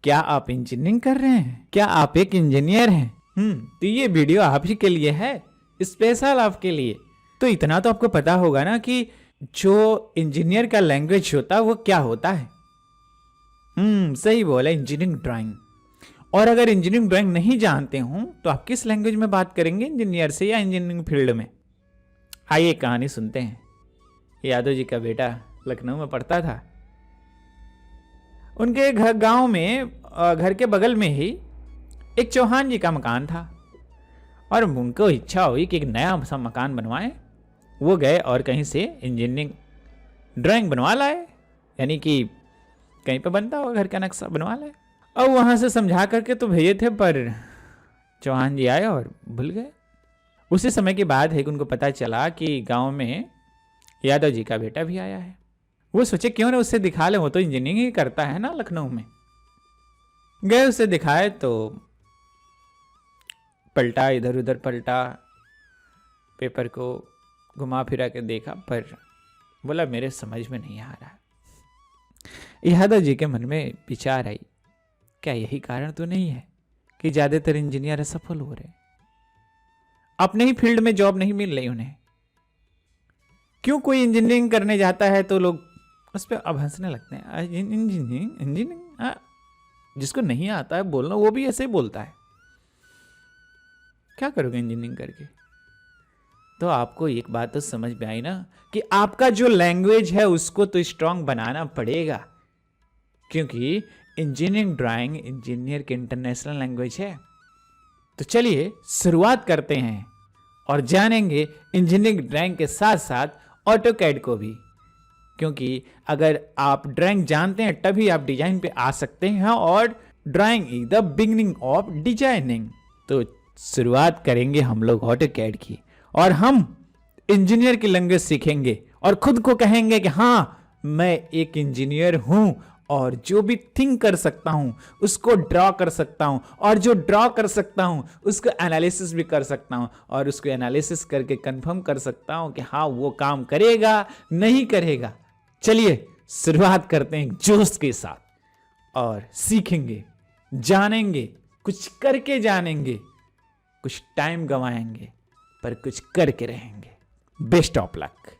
क्या आप इंजीनियरिंग कर रहे हैं? क्या आप एक इंजीनियर हैं? तो ये वीडियो आप ही के लिए है, स्पेशल आपके लिए। तो इतना तो आपको पता होगा ना कि जो इंजीनियर का लैंग्वेज होता है वो क्या होता है। सही बोला, इंजीनियरिंग ड्राइंग। और अगर इंजीनियरिंग ड्राइंग नहीं जानते हो तो आप किस लैंग्वेज में बात करेंगे इंजीनियर से या इंजीनियरिंग फील्ड में? आइए कहानी सुनते हैं। यादव जी का बेटा लखनऊ में पढ़ता था। उनके घर गांव में घर के बगल में ही एक चौहान जी का मकान था और उनको इच्छा हुई कि एक नया सा मकान बनवाएं। वो गए और कहीं से इंजीनियरिंग ड्राइंग बनवा लाए, यानी कि कहीं पे बनता होगा घर का नक्शा, बनवा लाए। अब वहां से समझा करके तो भेजे थे, पर चौहान जी आए और भूल गए। उसी समय की बात है कि उनको पता चला कि गांव में यादव जी का बेटा भी आया है। वो सोचे क्यों ना उससे दिखा ले, वो तो इंजीनियरिंग ही करता है ना लखनऊ में। गए, उसे दिखाए तो पलटा, इधर उधर पलटा, पेपर को घुमा फिरा के देखा, पर बोला मेरे समझ में नहीं आ रहा। यादव जी के मन में विचार आई, क्या यही कारण तो नहीं है कि ज्यादातर इंजीनियर असफल हो रहे, अपने ही फील्ड में जॉब नहीं मिल रही उन्हें? क्यों कोई इंजीनियरिंग करने जाता है तो लोग उस पर अब हंसने लगते हैं। इंजीनियरिंग जिसको नहीं आता है बोलना, वो भी ऐसे ही बोलता है। क्या करोगे इंजीनियरिंग करके? तो आपको एक बात तो समझ में आई ना कि आपका जो लैंग्वेज है उसको तो स्ट्रांग बनाना पड़ेगा, क्योंकि इंजीनियरिंग ड्राइंग इंजीनियर की इंटरनेशनल लैंग्वेज है। तो चलिए शुरुआत करते हैं और जानेंगे इंजीनियरिंग ड्राइंग के साथ साथ ऑटोकैड को भी, क्योंकि अगर आप ड्राइंग जानते हैं तभी आप डिजाइन पे आ सकते हैं, और drawing is the beginning of designing. तो शुरुआत करेंगे हम लोग ऑटोकैड की, और हम इंजीनियर की लैंग्वेज सीखेंगे और खुद को कहेंगे कि हाँ मैं एक इंजीनियर हूं और जो भी थिंक कर सकता हूं उसको ड्रॉ कर सकता हूं, और जो ड्रॉ कर सकता हूं उसको एनालिसिस भी कर सकता हूं, और उसको एनालिसिस करके कंफर्म कर सकता हूं कि हाँ वो काम करेगा नहीं करेगा। चलिए शुरुआत करते हैं जोश के साथ और सीखेंगे, जानेंगे, कुछ करके जानेंगे, कुछ टाइम गवाएंगे पर कुछ करके रहेंगे। Best of luck.